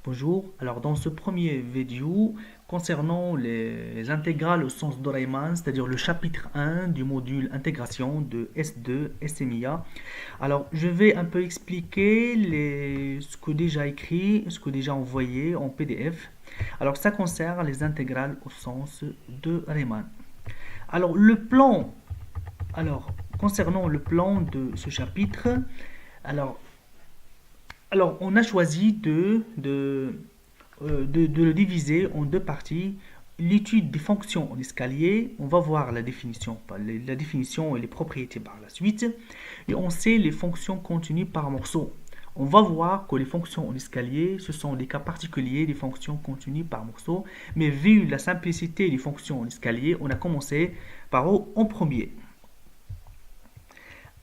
Bonjour, alors dans ce premier vidéo concernant les intégrales au sens de Riemann, c'est-à-dire le chapitre 1 du module intégration de S2 SMIA, alors je vais un peu expliquer ce que déjà écrit, ce que déjà envoyé en PDF. Alors ça concerne les intégrales au sens de Riemann. Alors le plan, alors concernant le plan de ce chapitre, alors on a choisi de le diviser en deux parties. L'étude des fonctions en escalier, on va voir la définition et les propriétés par la suite. Et on sait les fonctions continues par morceau. On va voir que les fonctions en escalier, ce sont des cas particuliers des fonctions continues par morceau. Mais vu la simplicité des fonctions en escalier, on a commencé par O en premier.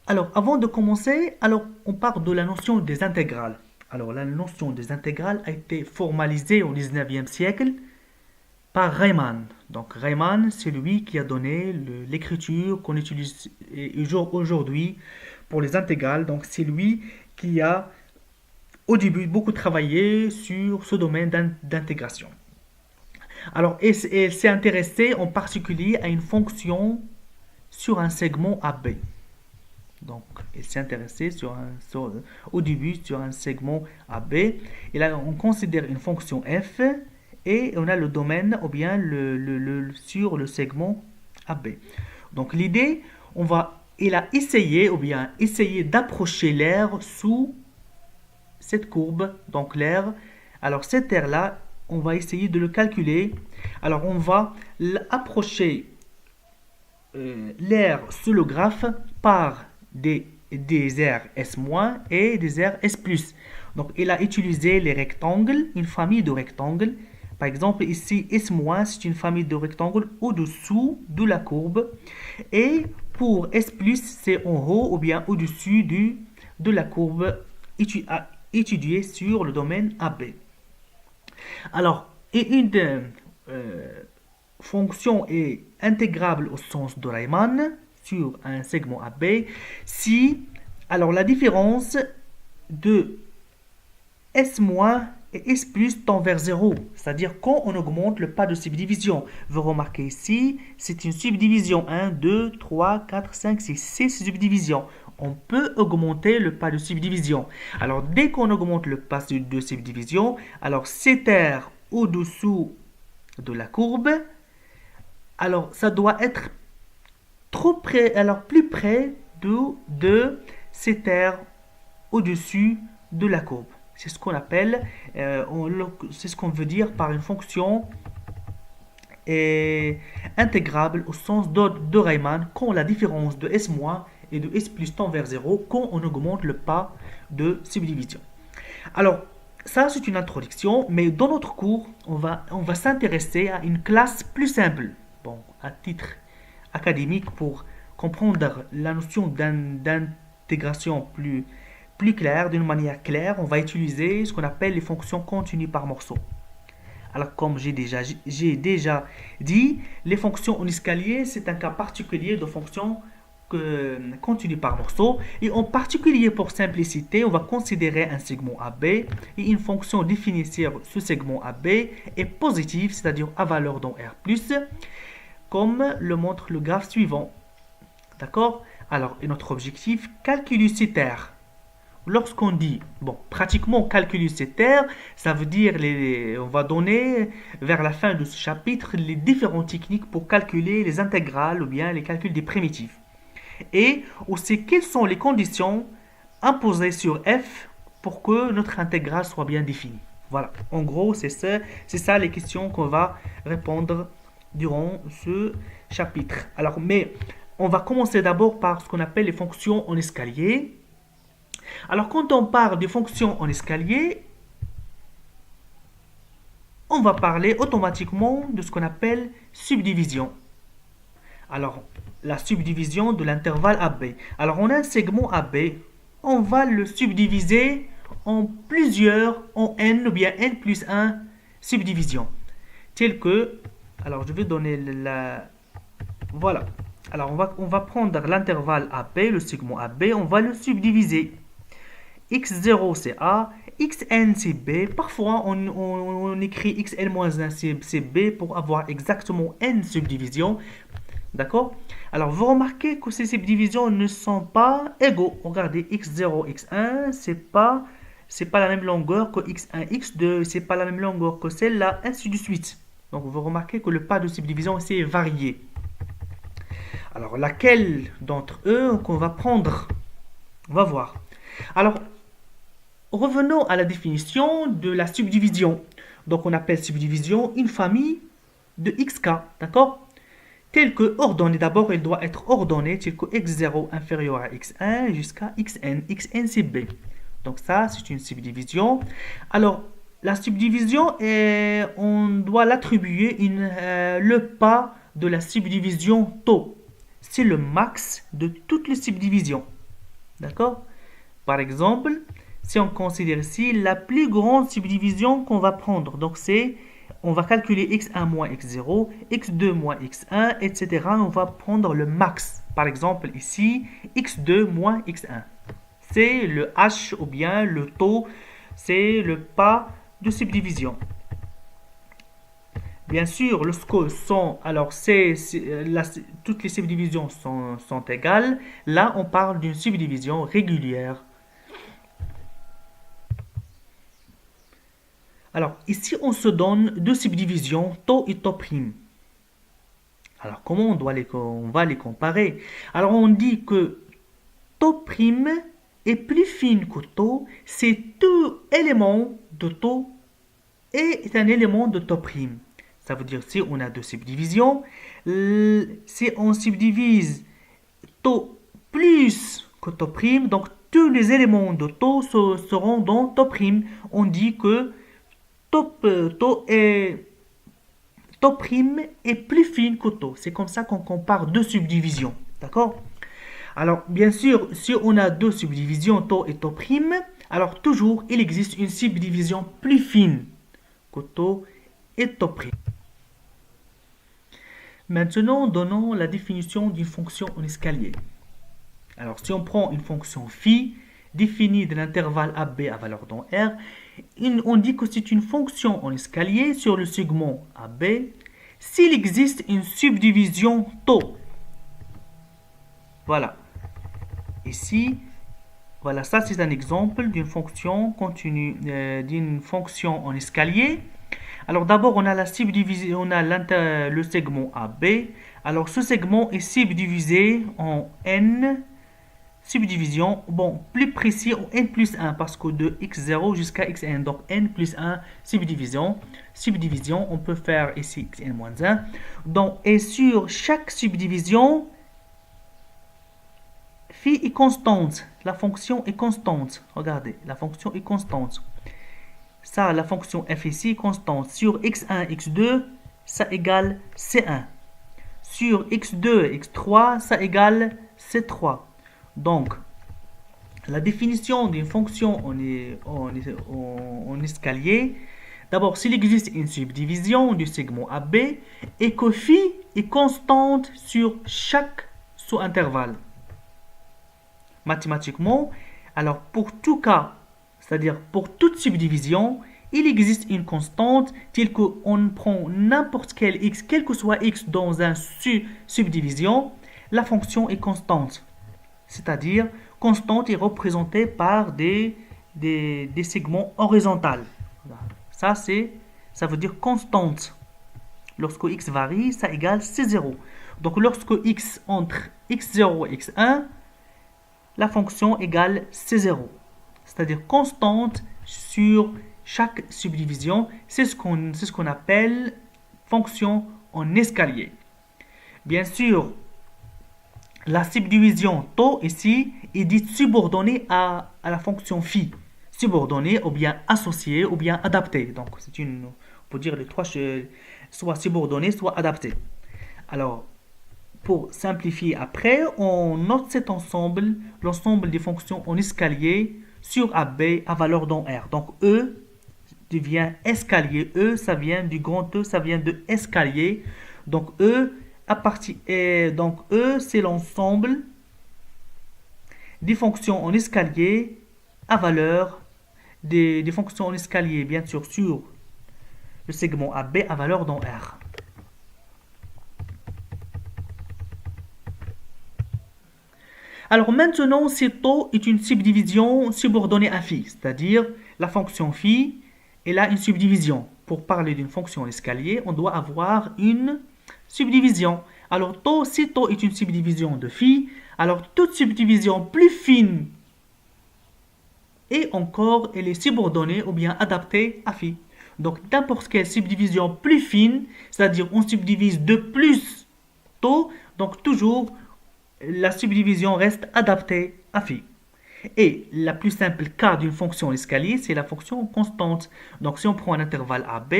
Alors, avant de commencer, on parle de la notion des intégrales. Alors, la notion des intégrales a été formalisée au 19e siècle par Riemann. Donc, Riemann, c'est lui qui a donné l'écriture qu'on utilise aujourd'hui pour les intégrales. Donc, c'est lui qui a, au début, beaucoup travaillé sur ce domaine d'intégration. Alors, et s'est intéressé en particulier à une fonction sur un segment AB. Donc, il s'est intéressé au début sur un segment AB. Et là, on considère une fonction f et on a le domaine ou bien sur le segment AB. Donc, l'idée, il a essayé ou bien essayé d'approcher l'air sous cette courbe. Donc, l'air, alors cet air-là, on va essayer de le calculer. Alors, on va approcher l'air sous le graphe par des airs S- et des airs S+. Donc, il a utilisé les rectangles, une famille de rectangles. Par exemple, ici, S-, c'est une famille de rectangles au-dessous de la courbe. Et pour S+, c'est en haut ou bien au-dessus de la courbe étudiée sur le domaine AB. Alors, et une fonction est intégrable au sens de Riemann sur un segment AB si alors la différence de S- et S+ tend vers 0, c'est-à-dire quand on augmente le pas de subdivision. Vous remarquez ici, c'est une subdivision 1, 2, 3, 4, 5, 6, 6 subdivisions. On peut augmenter le pas de subdivision. Alors dès qu'on augmente le pas de subdivision, alors cet air au-dessous de la courbe, alors ça doit être trop près, alors plus près de cet air au-dessus de la courbe. C'est ce qu'on appelle, c'est ce qu'on veut dire par une fonction intégrable au sens de Riemann quand la différence de S- et de S+ tend vers 0 quand on augmente le pas de subdivision. Alors, ça c'est une introduction, mais dans notre cours, on va s'intéresser à une classe plus simple. Bon, à titre académique pour comprendre la notion d'intégration plus claire, d'une manière claire, on va utiliser ce qu'on appelle les fonctions continues par morceau. Alors, comme j'ai déjà dit, les fonctions en escalier, c'est un cas particulier de fonctions continues par morceau. Et en particulier, pour simplicité, on va considérer un segment AB et une fonction définie sur ce segment AB est positive, c'est-à-dire à valeur dans R+, comme le montre le graphe suivant. D'accord? Alors, et notre objectif, calculer cet R. Lorsqu'on dit, bon, pratiquement calculer cet R, ça veut dire, on va donner vers la fin de ce chapitre les différentes techniques pour calculer les intégrales ou bien les calculs des primitives. Et aussi, quelles sont les conditions imposées sur f pour que notre intégrale soit bien définie. Voilà, en gros, c'est ça les questions qu'on va répondre durant ce chapitre. Alors, mais on va commencer d'abord par ce qu'on appelle les fonctions en escalier. Alors, quand on parle des fonctions en escalier, on va parler automatiquement de ce qu'on appelle subdivision. Alors, la subdivision de l'intervalle AB. Alors, on a un segment AB. On va le subdiviser en plusieurs, en n ou bien n plus 1 subdivisions. Tel que, alors je vais donner voilà. Alors, on va prendre l'intervalle AB, le segment AB, on va le subdiviser. x0 c'est A, xn c'est B. Parfois, on écrit xn-1 c'est B pour avoir exactement n subdivisions. D'accord? Alors, vous remarquez que ces subdivisions ne sont pas égaux. Regardez, x0, x1, c'est pas la même longueur que x1, x2, c'est pas la même longueur que celle-là, ainsi de suite. Donc, vous remarquez que le pas de subdivision ici est varié. Alors, laquelle d'entre eux qu'on va prendre? On va voir. Alors, revenons à la définition de la subdivision. Donc, on appelle subdivision une famille de xk, d'accord? Tel que ordonnée, d'abord, elle doit être ordonnée, tel que x0 inférieur à x1 jusqu'à xn. Xn, c'est b. Donc, ça, c'est une subdivision. Alors, la subdivision, on doit l'attribuer le pas de la subdivision taux. C'est le max de toutes les subdivisions. D'accord? Par exemple, si on considère ici la plus grande subdivision qu'on va prendre, donc on va calculer x1 moins x0, x2 moins x1, etc. On va prendre le max. Par exemple, ici, x2 moins x1. C'est le h ou bien le taux, c'est le pas de subdivision. Bien sûr, lorsque toutes les subdivisions sont égales, là on parle d'une subdivision régulière. Alors, ici, on se donne deux subdivisions, taux et taux prime. Alors, comment on va les comparer? Alors, on dit que taux prime est plus fine que taux. C'est tout élément de taux est un élément de taux prime. Ça veut dire si on a deux subdivisions, si on subdivise taux plus que taux prime, donc tous les éléments de taux seront dans taux prime. On dit que taux prime est plus fine que taux. C'est comme ça qu'on compare deux subdivisions. D'accord? Alors, bien sûr, si on a deux subdivisions, taux et taux prime, alors toujours, il existe une subdivision plus fine que taux et taux prime. Maintenant, donnons la définition d'une fonction en escalier. Alors, si on prend une fonction phi définie de l'intervalle AB à valeur dans R, on dit que c'est une fonction en escalier sur le segment AB s'il existe une subdivision taux. Voilà. Ici, voilà, ça c'est un exemple d'une fonction continue, d'une fonction en escalier. Alors d'abord, on a la subdivision, on a le segment AB. Alors ce segment est subdivisé en n subdivision, bon, plus précis, n plus 1, parce que de x0 jusqu'à xn, donc n plus 1 subdivision, on peut faire ici xn moins 1. Donc, et sur chaque subdivision, phi est constante, la fonction est constante, regardez, la fonction est constante. Ça, la fonction f ici est constante. Sur x1, x2, ça égale c1. Sur x2, x3, ça égale c3. Donc, la définition d'une fonction en escalier, d'abord, s'il existe une subdivision du segment AB et que phi est constante sur chaque sous-intervalle. Mathématiquement, alors pour tout cas, c'est-à-dire pour toute subdivision, il existe une constante telle qu'on prend n'importe quel x, quel que soit x dans une subdivision, la fonction est constante. C'est-à-dire, constante est représentée par des segments horizontaux. Ça veut dire constante. Lorsque x varie, ça égale C0. Donc, lorsque x entre x0 et x1, la fonction égale C0. C'est-à-dire constante sur chaque subdivision. C'est ce qu'on appelle fonction en escalier. Bien sûr, la subdivision taux ici est dite subordonnée à la fonction phi. Subordonnée ou bien associée ou bien adaptée. Donc, on peut dire les trois, soit subordonnée, soit adaptée. Alors, pour simplifier après, on note cet ensemble, l'ensemble des fonctions en escalier sur AB à valeur dans R. Donc, E devient escalier. E, ça vient du grand E, ça vient de escalier. Donc, E, c'est l'ensemble des fonctions en escalier à valeur des fonctions en escalier, bien sûr, sur le segment AB à valeur dans R. Alors maintenant, si taux est une subdivision subordonnée à phi, c'est-à-dire la fonction phi, elle a une subdivision. Pour parler d'une fonction en escalier, on doit avoir une subdivision. Alors taux, si taux est une subdivision de phi, alors toute subdivision plus fine et encore, elle est subordonnée ou bien adaptée à phi. Donc n'importe quelle subdivision plus fine, c'est-à-dire on subdivise de plus taux, donc toujours la subdivision reste adaptée à phi. Et la plus simple cas d'une fonction escalier, c'est la fonction constante. Donc si on prend un intervalle AB,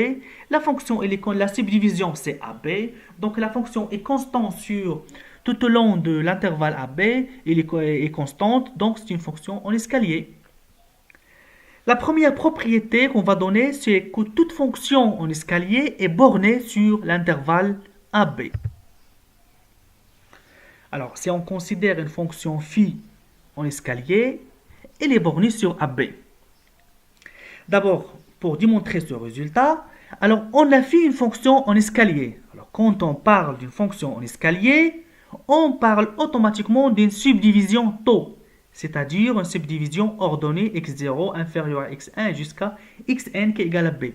la fonction la subdivision c'est AB, donc la fonction est constante tout au long de l'intervalle AB, elle est constante, donc c'est une fonction en escalier. La première propriété qu'on va donner, c'est que toute fonction en escalier est bornée sur l'intervalle AB. Alors, si on considère une fonction phi en escalier, elle est bornée sur AB. D'abord, pour démontrer ce résultat, alors on a fait une fonction en escalier. Alors, quand on parle d'une fonction en escalier, on parle automatiquement d'une subdivision taux, c'est-à-dire une subdivision ordonnée x0 inférieur à x1 jusqu'à xn qui est égal à b.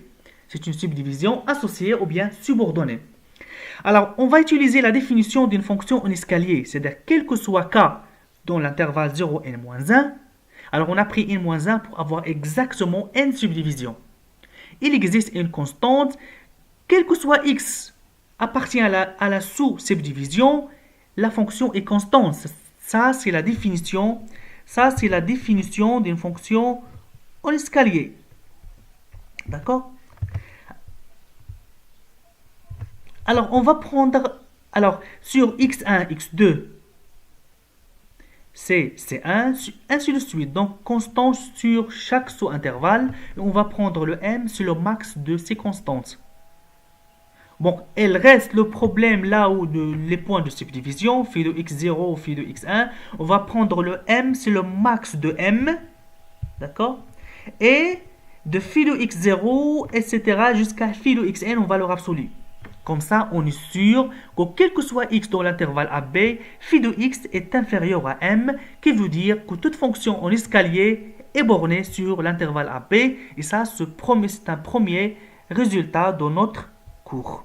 C'est une subdivision associée ou bien subordonnée. Alors, on va utiliser la définition d'une fonction en escalier, c'est-à-dire quel que soit k dans l'intervalle 0 n-1, alors on a pris n-1 pour avoir exactement n subdivisions. Il existe une constante, quel que soit x appartient à la sous-subdivision, la fonction est constante. Ça, c'est la définition. Ça, c'est la définition d'une fonction en escalier. D'accord? Alors, on va prendre... Alors, sur x1, x2, c'est 1, ainsi de suite. Donc, constante sur chaque sous-intervalle. On va prendre le m, c'est le max de ces constantes. Bon, elle reste le problème là où les points de subdivision, phi de x0, phi de x1. On va prendre le m, c'est le max de m. D'accord? Et de phi de x0, etc. jusqu'à phi de xn en valeur absolue. Comme ça, on est sûr que quel que soit x dans l'intervalle AB, phi de x est inférieur à m, qui veut dire que toute fonction en escalier est bornée sur l'intervalle AB. Et ça, c'est un premier résultat de notre cours.